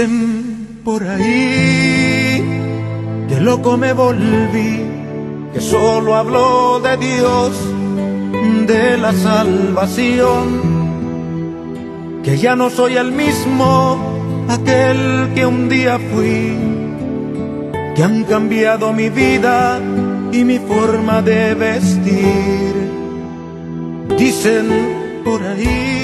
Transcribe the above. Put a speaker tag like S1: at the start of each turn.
S1: Dicen por ahí que loco me volví, que solo hablo de Dios, de la salvación, que ya no soy el mismo, aquel que un día fui, que han cambiado mi vida y mi forma de vestir. Dicen por ahí